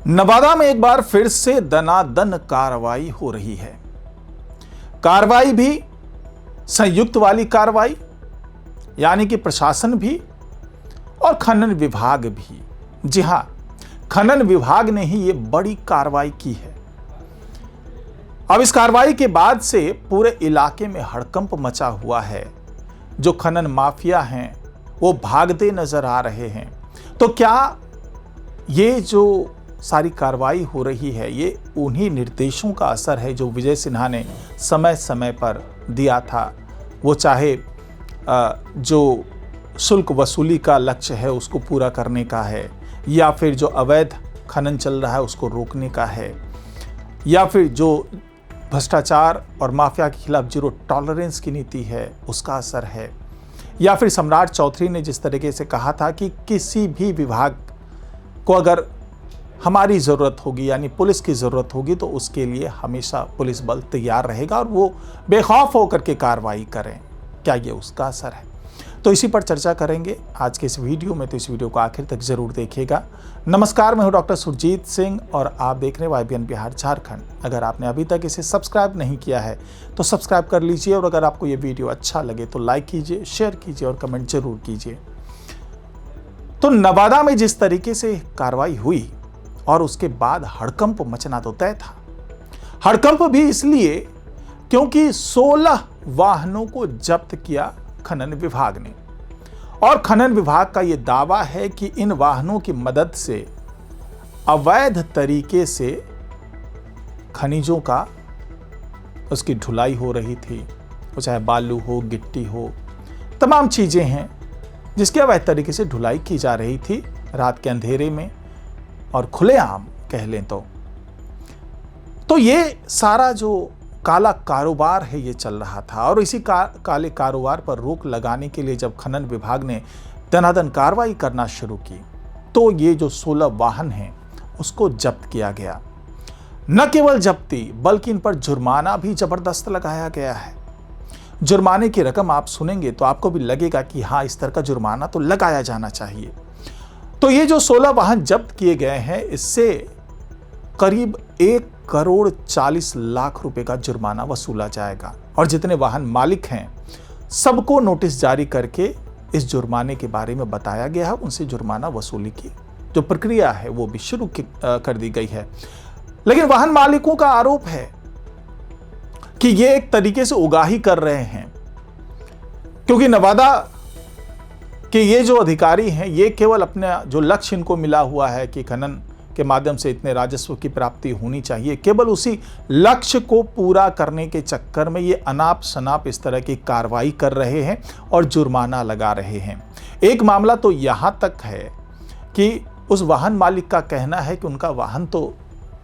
नवादा में एक बार फिर से दनादन कार्रवाई हो रही है। कार्रवाई भी संयुक्त वाली कार्रवाई, यानी कि प्रशासन भी और खनन विभाग भी। जी हां, खनन विभाग ने ही ये बड़ी कार्रवाई की है। अब इस कार्रवाई के बाद से पूरे इलाके में हड़कंप मचा हुआ है। जो खनन माफिया हैं वो भागते नजर आ रहे हैं। तो क्या ये जो सारी कार्रवाई हो रही है ये उन्हीं निर्देशों का असर है जो विजय सिन्हा ने समय समय पर दिया था? वो चाहे जो शुल्क वसूली का लक्ष्य है उसको पूरा करने का है, या फिर जो अवैध खनन चल रहा है उसको रोकने का है, या फिर जो भ्रष्टाचार और माफिया के खिलाफ जीरो टॉलरेंस की नीति है उसका असर है, या फिर सम्राट चौधरी ने जिस तरीके से कहा था कि किसी भी विभाग को अगर हमारी ज़रूरत होगी, यानी पुलिस की ज़रूरत होगी, तो उसके लिए हमेशा पुलिस बल तैयार रहेगा और वो बेखौफ होकर के कार्रवाई करें। क्या ये उसका असर है? तो इसी पर चर्चा करेंगे आज के इस वीडियो में, तो इस वीडियो को आखिर तक जरूर देखिएगा। नमस्कार, मैं हूं डॉक्टर सुरजीत सिंह और आप देख रहे हैं YBN बिहार झारखंड। अगर आपने अभी तक इसे सब्सक्राइब नहीं किया है तो सब्सक्राइब कर लीजिए, और अगर आपको ये वीडियो अच्छा लगे तो लाइक कीजिए, शेयर कीजिए और कमेंट जरूर कीजिए। तो नवादा में जिस तरीके से कार्रवाई हुई और उसके बाद हड़कंप मचना तो तय था। हड़कंप भी इसलिए क्योंकि 16 वाहनों को जब्त किया खनन विभाग ने, और खनन विभाग का यह दावा है कि इन वाहनों की मदद से अवैध तरीके से खनिजों का उसकी ढुलाई हो रही थी। वो चाहे बालू हो, गिट्टी हो, तमाम चीजें हैं जिसकी अवैध तरीके से ढुलाई की जा रही थी रात के अंधेरे में और खुलेआम कह लें तो ये सारा जो काला कारोबार है ये चल रहा था। और इसी काले कारोबार पर रोक लगाने के लिए जब खनन विभाग ने दनादन कार्रवाई करना शुरू की तो ये जो 16 वाहन हैं उसको जब्त किया गया। न केवल जब्ती बल्कि इन पर जुर्माना भी जबरदस्त लगाया गया है। जुर्माने की रकम आप सुनेंगे तो आपको भी लगेगा कि हाँ, इस तरह का जुर्माना तो लगाया जाना चाहिए। तो ये जो 16 वाहन जब्त किए गए हैं इससे करीब 1,40,00,000 रुपए का जुर्माना वसूला जाएगा, और जितने वाहन मालिक हैं सबको नोटिस जारी करके इस जुर्माने के बारे में बताया गया है। उनसे जुर्माना वसूली की जो प्रक्रिया है वो भी शुरू कर दी गई है। लेकिन वाहन मालिकों का आरोप है कि ये एक तरीके से उगाही कर रहे हैं, क्योंकि नवादा कि ये जो अधिकारी हैं ये केवल अपने जो लक्ष्य इनको मिला हुआ है कि खनन के माध्यम से इतने राजस्व की प्राप्ति होनी चाहिए, केवल उसी लक्ष्य को पूरा करने के चक्कर में ये अनाप शनाप इस तरह की कार्रवाई कर रहे हैं और जुर्माना लगा रहे हैं। एक मामला तो यहाँ तक है कि उस वाहन मालिक का कहना है कि उनका वाहन तो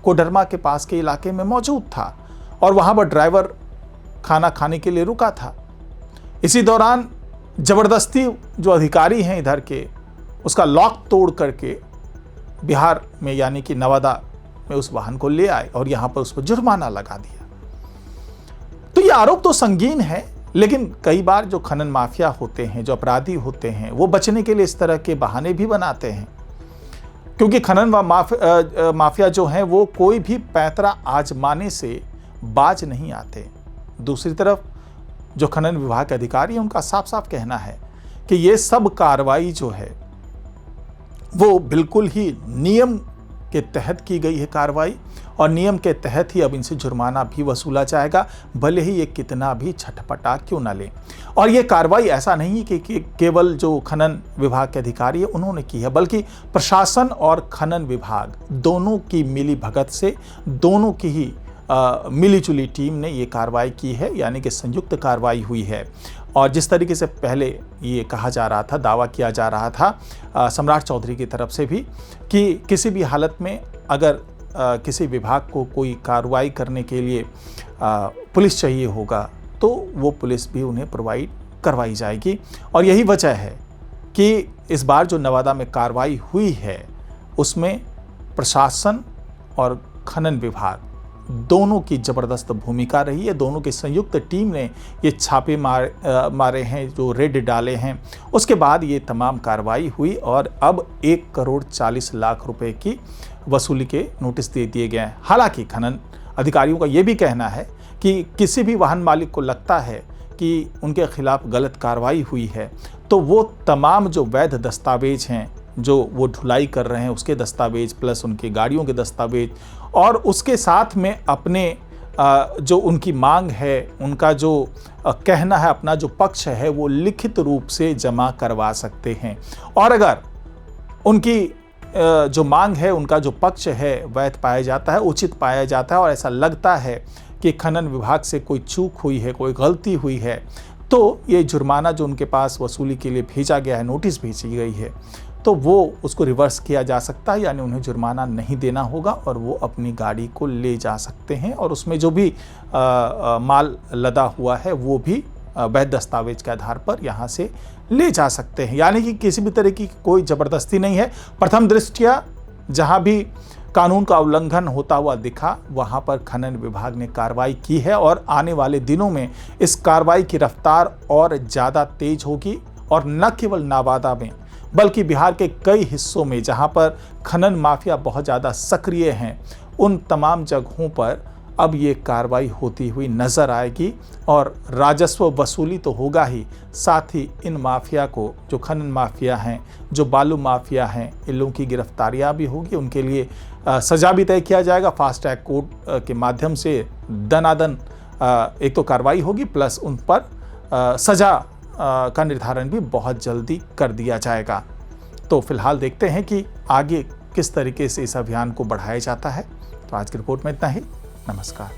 कोडरमा के पास के इलाके में मौजूद था और वहाँ पर ड्राइवर खाना खाने के लिए रुका था। इसी दौरान जबरदस्ती जो अधिकारी हैं इधर के उसका लॉक तोड़ करके बिहार में यानी कि नवादा में उस वाहन को ले आए और यहां पर उस पर जुर्माना लगा दिया। तो ये आरोप तो संगीन है, लेकिन कई बार जो खनन माफिया होते हैं, जो अपराधी होते हैं, वो बचने के लिए इस तरह के बहाने भी बनाते हैं, क्योंकि खनन माफिया जो हैं वो कोई भी पैंतरा आजमाने से बाज नहीं आते। दूसरी तरफ जो खनन विभाग के अधिकारी हैं उनका साफ साफ कहना है कि ये सब कार्रवाई जो है वो बिल्कुल ही नियम के तहत की गई है कार्रवाई, और नियम के तहत ही अब इनसे जुर्माना भी वसूला जाएगा, भले ही ये कितना भी छटपटा क्यों ना ले। और ये कार्रवाई ऐसा नहीं है कि केवल जो खनन विभाग के अधिकारी है उन्होंने की है, बल्कि प्रशासन और खनन विभाग दोनों की मिली भगत से, दोनों की ही मिलीजुली टीम ने ये कार्रवाई की है, यानी कि संयुक्त कार्रवाई हुई है। और जिस तरीके से पहले ये कहा जा रहा था, दावा किया जा रहा था सम्राट चौधरी की तरफ से भी कि किसी भी हालत में अगर किसी विभाग को कोई कार्रवाई करने के लिए पुलिस चाहिए होगा तो वो पुलिस भी उन्हें प्रोवाइड करवाई जाएगी। और यही वजह है कि इस बार जो नवादा में कार्रवाई हुई है उसमें प्रशासन और खनन विभाग दोनों की ज़बरदस्त भूमिका रही है। दोनों की संयुक्त टीम ने ये छापे मारे हैं, जो रेड डाले हैं। उसके बाद ये तमाम कार्रवाई हुई और अब 1,40,00,000 रुपए की वसूली के नोटिस दे दिए गए हैं। हालांकि खनन अधिकारियों का ये भी कहना है कि किसी भी वाहन मालिक को लगता है कि उनके खिलाफ गलत कार्रवाई हुई है, तो वो तमाम जो वैध दस्तावेज हैं, जो वो ढुलाई कर रहे हैं उसके दस्तावेज प्लस उनकी गाड़ियों के दस्तावेज, और उसके साथ में अपने जो उनकी मांग है, उनका जो कहना है, अपना जो पक्ष है, वो लिखित रूप से जमा करवा सकते हैं। और अगर उनकी जो मांग है, उनका जो पक्ष है वैध पाया जाता है, उचित पाया जाता है और ऐसा लगता है कि खनन विभाग से कोई चूक हुई है, कोई गलती हुई है, तो ये जुर्माना जो उनके पास वसूली के लिए भेजा गया है, नोटिस भेजी गई है, तो वो उसको रिवर्स किया जा सकता है, यानी उन्हें जुर्माना नहीं देना होगा और वो अपनी गाड़ी को ले जा सकते हैं और उसमें जो भी माल लदा हुआ है वो भी वैध दस्तावेज के आधार पर यहाँ से ले जा सकते हैं। यानी कि किसी भी तरह की कोई ज़बरदस्ती नहीं है। प्रथम दृष्टया जहाँ भी कानून का उल्लंघन होता हुआ दिखा, वहाँ पर खनन विभाग ने कार्रवाई की है और आने वाले दिनों में इस कार्रवाई की रफ्तार और ज़्यादा तेज होगी और न केवल नवादा में बल्कि बिहार के कई हिस्सों में जहाँ पर खनन माफिया बहुत ज़्यादा सक्रिय हैं, उन तमाम जगहों पर अब ये कार्रवाई होती हुई नज़र आएगी और राजस्व वसूली तो होगा ही, साथ ही इन माफिया को, जो खनन माफिया हैं, जो बालू माफिया हैं, इन लोगों की गिरफ्तारियाँ भी होगी, उनके लिए सज़ा भी तय किया जाएगा। फास्ट ट्रैक कोर्ट के माध्यम से दनादन एक तो कार्रवाई होगी प्लस उन पर सज़ा का निर्धारण भी बहुत जल्दी कर दिया जाएगा। तो फिलहाल देखते हैं कि आगे किस तरीके से इस अभियान को बढ़ाया जाता है। तो आज की रिपोर्ट में इतना ही। नमस्कार।